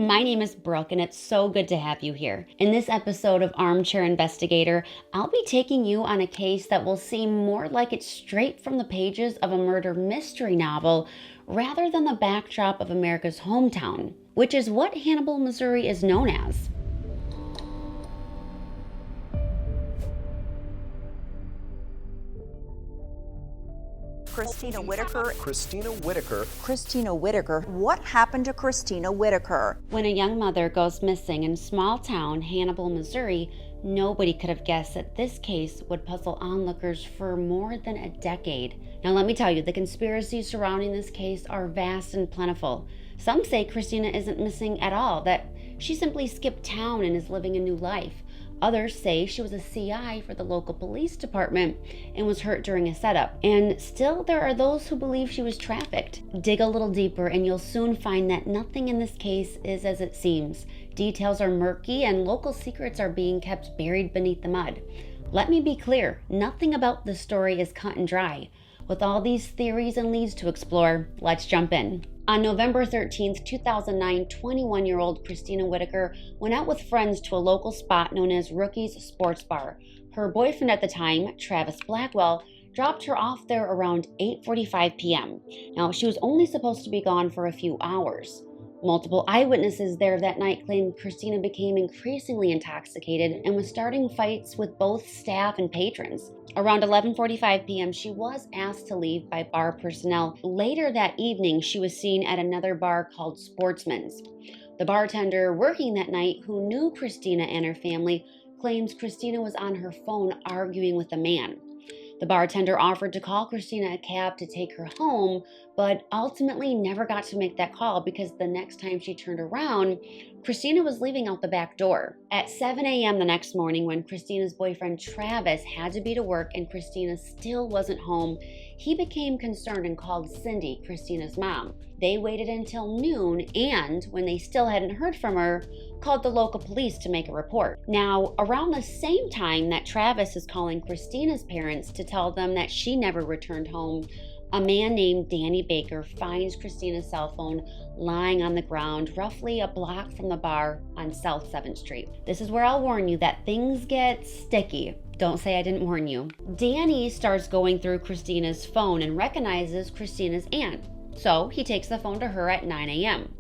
my name is Brooke, and it's so good to have you here. In this episode of Armchair Investigator, I'll be taking you on a case that will seem more like it's straight from the pages of a murder mystery novel rather than the backdrop of America's hometown, which is what Hannibal, Missouri is known as. Christina Whittaker. Christina Whittaker. Christina Whittaker. What happened to Christina Whittaker? When a young mother goes missing in small town Hannibal, Missouri, nobody could have guessed that this case would puzzle onlookers for more than a decade. Now let me tell you, the conspiracies surrounding this case are vast and plentiful. Some say Christina isn't missing at all, that she simply skipped town and is living a new life. Others say she was a CI for the local police department and was hurt during a setup. And still, there are those who believe she was trafficked. Dig a little deeper and you'll soon find that nothing in this case is as it seems. Details are murky and local secrets are being kept buried beneath the mud. Let me be clear, nothing about this story is cut and dry. With all these theories and leads to explore, let's jump in. On November 13th, 2009, 21-year-old Christina Whittaker went out with friends to a local spot known as Rookie's Sports Bar. Her boyfriend at the time, Travis Blackwell, dropped her off there around 8:45 p.m. Now, she was only supposed to be gone for a few hours. Multiple eyewitnesses there that night claimed Christina became increasingly intoxicated and was starting fights with both staff and patrons. Around 11:45 p.m., she was asked to leave by bar personnel. Later that evening, she was seen at another bar called Sportsman's. The bartender working that night, who knew Christina and her family, claims Christina was on her phone arguing with a man. The bartender offered to call Christina a cab to take her home, but ultimately never got to make that call because the next time she turned around, Christina was leaving out the back door. At 7 a.m. the next morning, when Christina's boyfriend Travis had to be to work and Christina still wasn't home, he became concerned and called Cindy, Christina's mom. They waited until noon and, when they still hadn't heard from her, called the local police to make a report. Now, around the same time that Travis is calling Christina's parents to tell them that she never returned home, a man named Danny Baker finds Christina's cell phone lying on the ground roughly a block from the bar on South 7th Street. This is where I'll warn you that things get sticky. Don't say I didn't warn you. Danny starts going through Christina's phone and recognizes Christina's aunt. So he takes the phone to her at 9 a.m.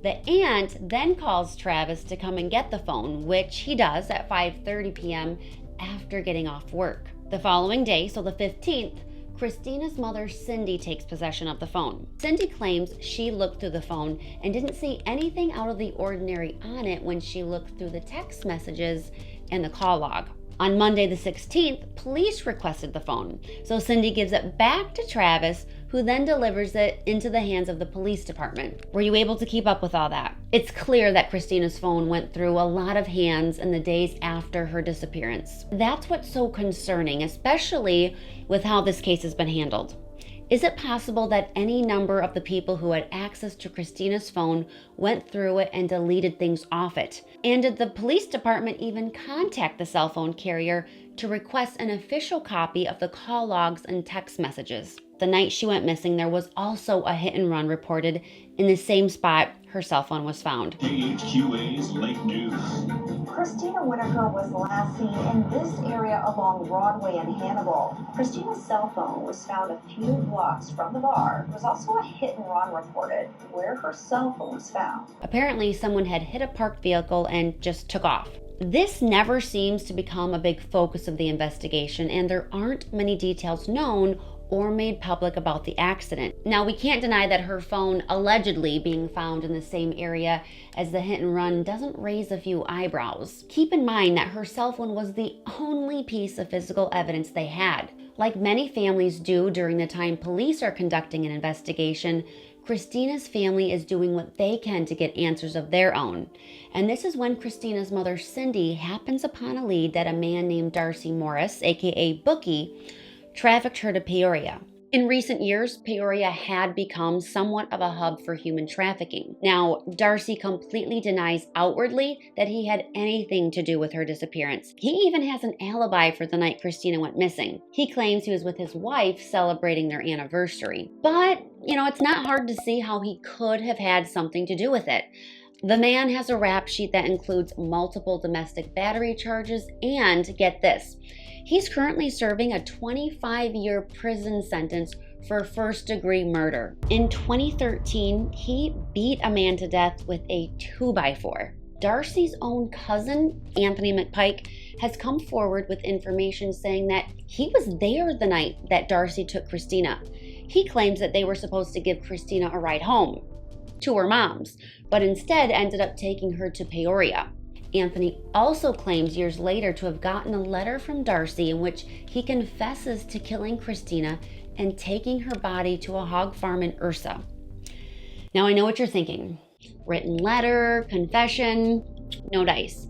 The aunt then calls Travis to come and get the phone, which he does at 5:30 p.m. after getting off work. The following day, so the 15th, Christina's mother, Cindy, takes possession of the phone. Cindy claims she looked through the phone and didn't see anything out of the ordinary on it when she looked through the text messages and the call log. On Monday the 16th, police requested the phone, so Cindy gives it back to Travis, who then delivers it into the hands of the police department. Were you able to keep up with all that? It's clear that Christina's phone went through a lot of hands in the days after her disappearance. That's what's so concerning, especially with how this case has been handled. Is it possible that any number of the people who had access to Christina's phone went through it and deleted things off it? And did the police department even contact the cell phone carrier to request an official copy of the call logs and text messages? The night she went missing, there was also a hit and run reported in the same spot her cell phone was found. KHQA's Late News. Christina Whittaker was last seen in this area along Broadway and Hannibal. Christina's cell phone was found a few blocks from the bar. There was also a hit and run reported where her cell phone was found. Apparently, someone had hit a parked vehicle and just took off. This never seems to become a big focus of the investigation, and there aren't many details known or made public about the accident. Now, we can't deny that her phone allegedly being found in the same area as the hit and run doesn't raise a few eyebrows. Keep in mind that her cell phone was the only piece of physical evidence they had. Like many families do during the time police are conducting an investigation, Christina's family is doing what they can to get answers of their own. And this is when Christina's mother, Cindy, happens upon a lead that a man named Darcy Morris, aka Bookie, trafficked her to Peoria. In recent years, Peoria had become somewhat of a hub for human trafficking. Now, Darcy completely denies outwardly that he had anything to do with her disappearance. He even has an alibi for the night Christina went missing. He claims he was with his wife celebrating their anniversary. But, it's not hard to see how he could have had something to do with it. The man has a rap sheet that includes multiple domestic battery charges, and get this, he's currently serving a 25-year prison sentence for first-degree murder. In 2013, he beat a man to death with a 2x4. Darcy's own cousin, Anthony McPike, has come forward with information saying that he was there the night that Darcy took Christina. He claims that they were supposed to give Christina a ride home to her mom's, but instead ended up taking her to Peoria. Anthony also claims years later to have gotten a letter from Darcy in which he confesses to killing Christina and taking her body to a hog farm in Ursa. Now I know what you're thinking. Written letter, confession, no dice.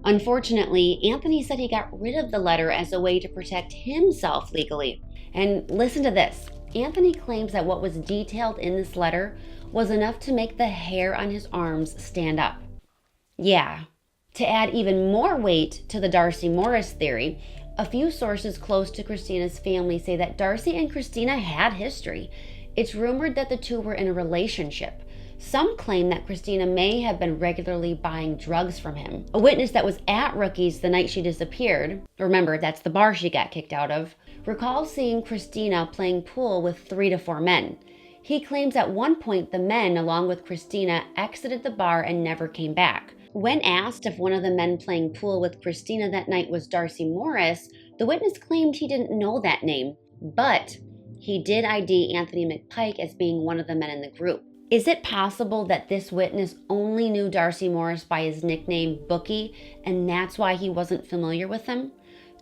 Unfortunately, Anthony said he got rid of the letter as a way to protect himself legally. And listen to this. Anthony claims that what was detailed in this letter was enough to make the hair on his arms stand up. Yeah. To add even more weight to the Darcy Morris theory, a few sources close to Christina's family say that Darcy and Christina had history. It's rumored that the two were in a relationship. Some claim that Christina may have been regularly buying drugs from him. A witness that was at Rookie's the night she disappeared, remember that's the bar she got kicked out of, recalls seeing Christina playing pool with 3 to 4 men. He claims at one point the men, along with Christina, exited the bar and never came back. When asked if one of the men playing pool with Christina that night was Darcy Morris, the witness claimed he didn't know that name, but he did ID Anthony McPike as being one of the men in the group. Is it possible that this witness only knew Darcy Morris by his nickname Bookie, and that's why he wasn't familiar with him?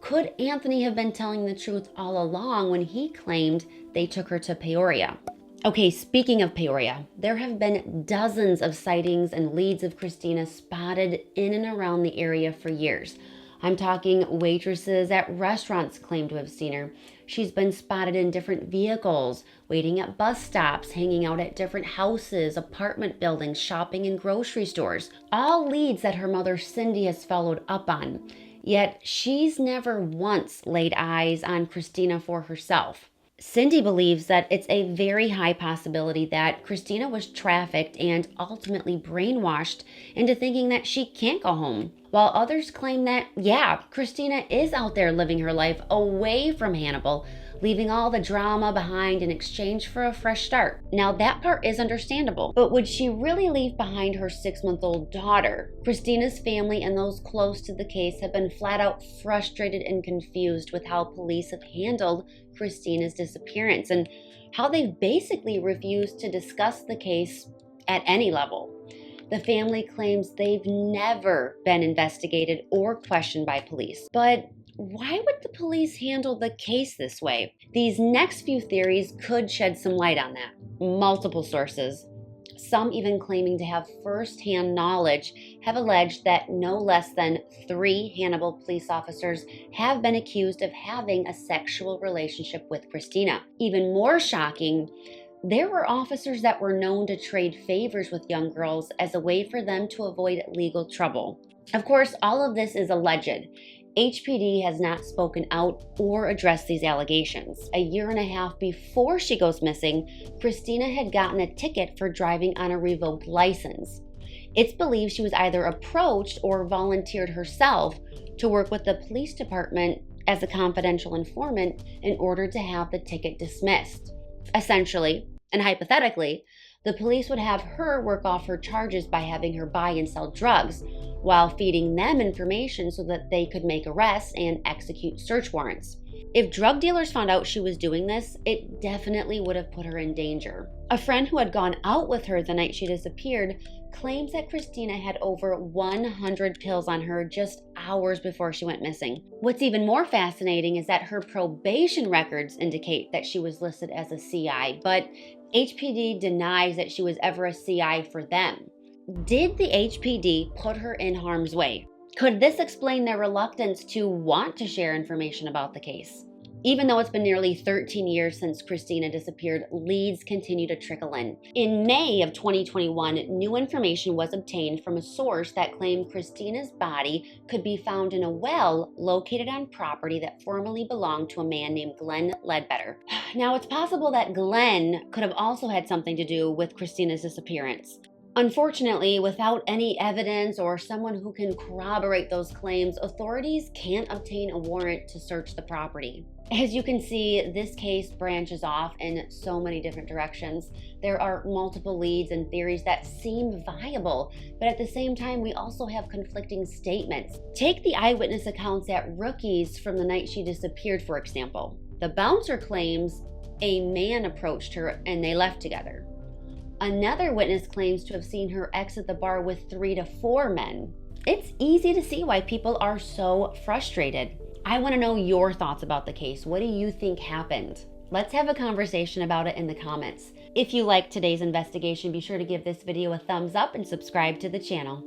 Could Anthony have been telling the truth all along when he claimed they took her to Peoria? Okay, speaking of Peoria, there have been dozens of sightings and leads of Christina spotted in and around the area for years. I'm talking waitresses at restaurants claim to have seen her. She's been spotted in different vehicles, waiting at bus stops, hanging out at different houses, apartment buildings, shopping in grocery stores. All leads that her mother Cindy has followed up on. Yet she's never once laid eyes on Christina for herself. Cindy believes that it's a very high possibility that Christina was trafficked and ultimately brainwashed into thinking that she can't go home, while others claim that, yeah, Christina is out there living her life away from Hannibal, leaving all the drama behind in exchange for a fresh start. Now that part is understandable, but would she really leave behind her 6-month-old daughter? Christina's family and those close to the case have been flat out frustrated and confused with how police have handled Christina's disappearance and how they've basically refused to discuss the case at any level. The family claims they've never been investigated or questioned by police. But why would the police handle the case this way? These next few theories could shed some light on that. Multiple sources, some even claiming to have first-hand knowledge, have alleged that no less than 3 Hannibal police officers have been accused of having a sexual relationship with Christina. Even more shocking, there were officers that were known to trade favors with young girls as a way for them to avoid legal trouble. Of course, all of this is alleged. HPD has not spoken out or addressed these allegations. A year and a half before she goes missing, Christina had gotten a ticket for driving on a revoked license. It's believed she was either approached or volunteered herself to work with the police department as a confidential informant in order to have the ticket dismissed. Essentially, and hypothetically, the police would have her work off her charges by having her buy and sell drugs, while feeding them information so that they could make arrests and execute search warrants. If drug dealers found out she was doing this, it definitely would have put her in danger. A friend who had gone out with her the night she disappeared claims that Christina had over 100 pills on her just hours before she went missing. What's even more fascinating is that her probation records indicate that she was listed as a CI, but HPD denies that she was ever a CI for them. Did the HPD put her in harm's way? Could this explain their reluctance to want to share information about the case? Even though it's been nearly 13 years since Christina disappeared, leads continue to trickle in. In May of 2021, new information was obtained from a source that claimed Christina's body could be found in a well located on property that formerly belonged to a man named Glenn Ledbetter. Now, it's possible that Glenn could have also had something to do with Christina's disappearance. Unfortunately, without any evidence or someone who can corroborate those claims, authorities can't obtain a warrant to search the property. As you can see, this case branches off in so many different directions. There are multiple leads and theories that seem viable, but at the same time, we also have conflicting statements. Take the eyewitness accounts at Rookies from the night she disappeared, for example. The bouncer claims a man approached her and they left together. Another witness claims to have seen her exit the bar with 3 to 4 men. It's easy to see why people are so frustrated. I want to know your thoughts about the case. What do you think happened? Let's have a conversation about it in the comments. If you liked today's investigation, be sure to give this video a thumbs up and subscribe to the channel.